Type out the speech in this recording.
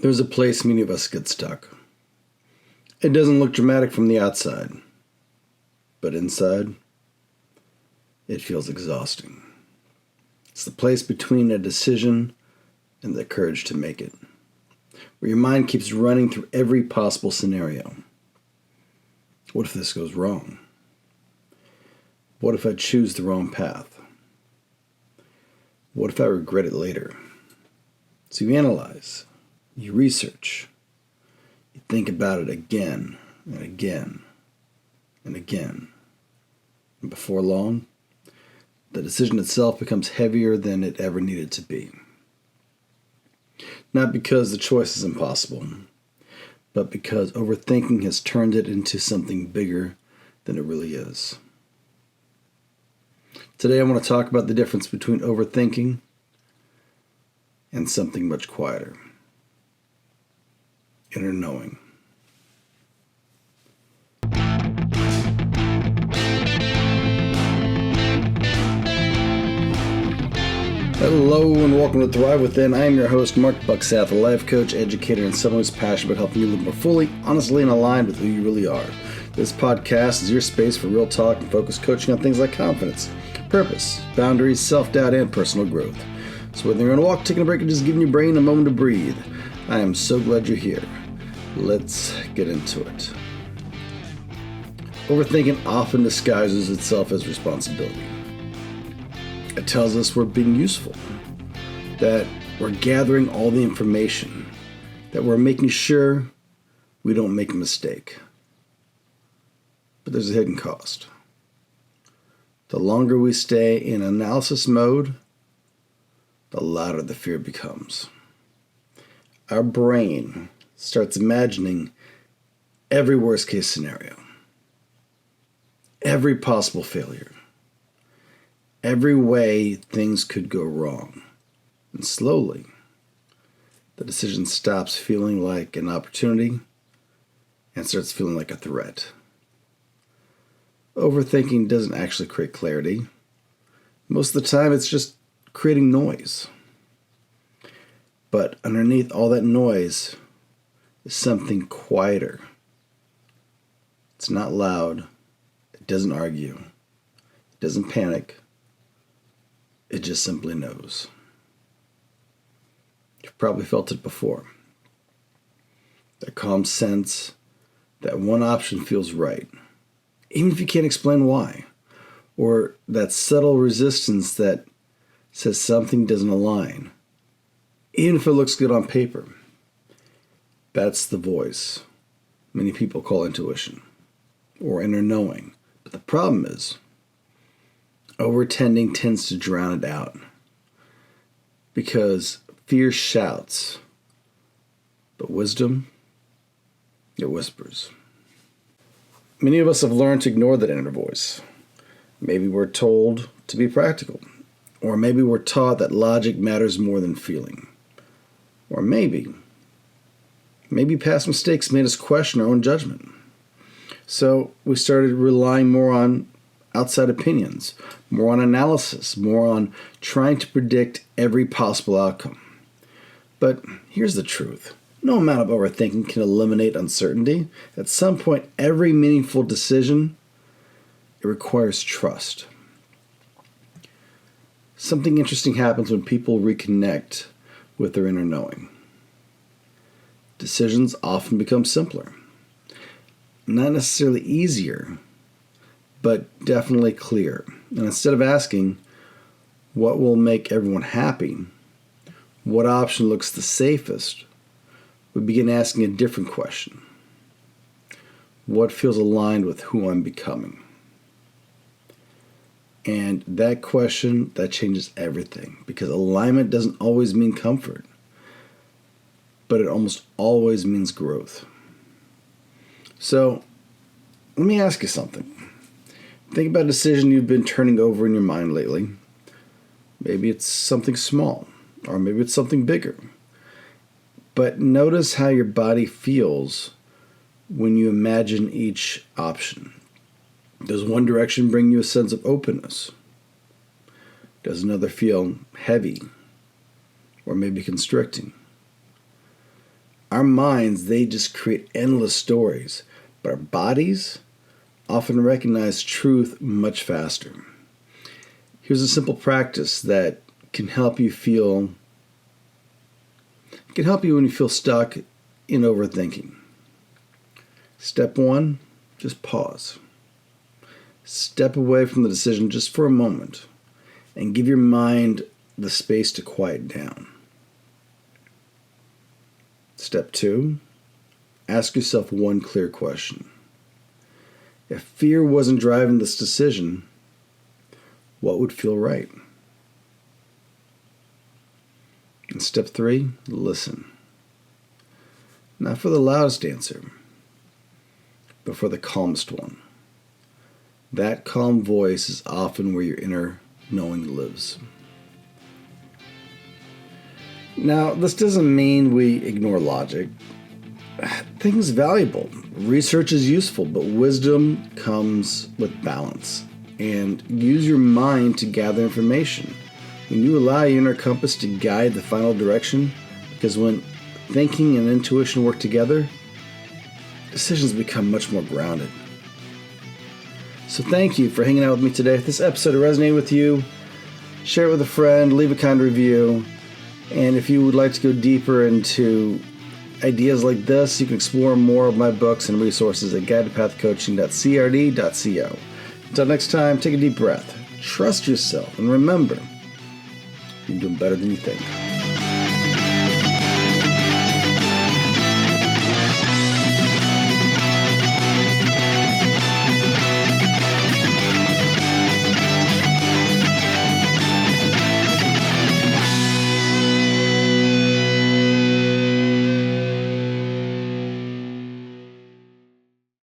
There's a place many of us get stuck. It doesn't look dramatic from the outside, but inside, it feels exhausting. It's the place between a decision and the courage to make it, where your mind keeps running through every possible scenario. What if this goes wrong? What if I choose the wrong path? What if I regret it later? So you analyze, you research, you think about it again and again and again. And before long, the decision itself becomes heavier than it ever needed to be. Not because the choice is impossible, but because overthinking has turned it into something bigger than it really is. Today I want to talk about the difference between overthinking and something much quieter. Inner knowing. Hello and welcome to Thrive Within. I am your host, Marc Bucksath, a life coach, educator, and someone who's passionate about helping you live more fully, honestly, and aligned with who you really are. This podcast is your space for real talk and focused coaching on things like confidence, purpose, boundaries, self-doubt, and personal growth. So whether you're on a walk, taking a break, or just giving your brain a moment to breathe, I am so glad you're here. Let's get into it. Overthinking often disguises itself as responsibility. It tells us we're being useful, that we're gathering all the information, that we're making sure we don't make a mistake. But there's a hidden cost. The longer we stay in analysis mode, the louder the fear becomes. Our brain starts imagining every worst case scenario, every possible failure, every way things could go wrong. And slowly, the decision stops feeling like an opportunity and starts feeling like a threat. Overthinking doesn't actually create clarity. Most of the time, it's just creating noise. But underneath all that noise is something quieter. It's not loud. It doesn't argue. It doesn't panic. It just simply knows. You've probably felt it before. That calm sense that one option feels right, even if you can't explain why. Or that subtle resistance that says something doesn't align, even if it looks good on paper. That's the voice many people call intuition or inner knowing. But the problem is, overtending tends to drown it out because fear shouts, but wisdom, it whispers. Many of us have learned to ignore that inner voice. Maybe we're told to be practical, or maybe we're taught that logic matters more than feeling, or maybe past mistakes made us question our own judgment. So we started relying more on outside opinions, more on analysis, more on trying to predict every possible outcome. But here's the truth. No amount of overthinking can eliminate uncertainty. At some point, every meaningful decision, it requires trust. Something interesting happens when people reconnect with their inner knowing. Decisions often become simpler. Not necessarily easier, but definitely clear. And instead of asking, what will make everyone happy? What option looks the safest? We begin asking a different question. What feels aligned with who I'm becoming? And that question, that changes everything, because alignment doesn't always mean comfort, but it almost always means growth. So, let me ask you something. Think about a decision you've been turning over in your mind lately. Maybe it's something small, or maybe it's something bigger. But notice how your body feels when you imagine each option. Does one direction bring you a sense of openness? Does another feel heavy or maybe constricting? Our minds, they just create endless stories, but our bodies often recognize truth much faster. Here's a simple practice that can help you when you feel stuck in overthinking. Step 1, just pause. Step away from the decision just for a moment and give your mind the space to quiet down. Step 2, ask yourself one clear question. If fear wasn't driving this decision, what would feel right? And step 3, listen. Not for the loudest answer, but for the calmest one. That calm voice is often where your inner knowing lives. Now, this doesn't mean we ignore logic. Thinking is valuable. Research is useful, but wisdom comes with balance. And use your mind to gather information. When you allow your inner compass to guide the final direction, because when thinking and intuition work together, decisions become much more grounded. So thank you for hanging out with me today. If this episode resonated with you, share it with a friend, leave a kind review. And if you would like to go deeper into ideas like this, you can explore more of my books and resources at guidedpathcoaching.crd.co. Until next time, take a deep breath, trust yourself, and remember, you're doing better than you think.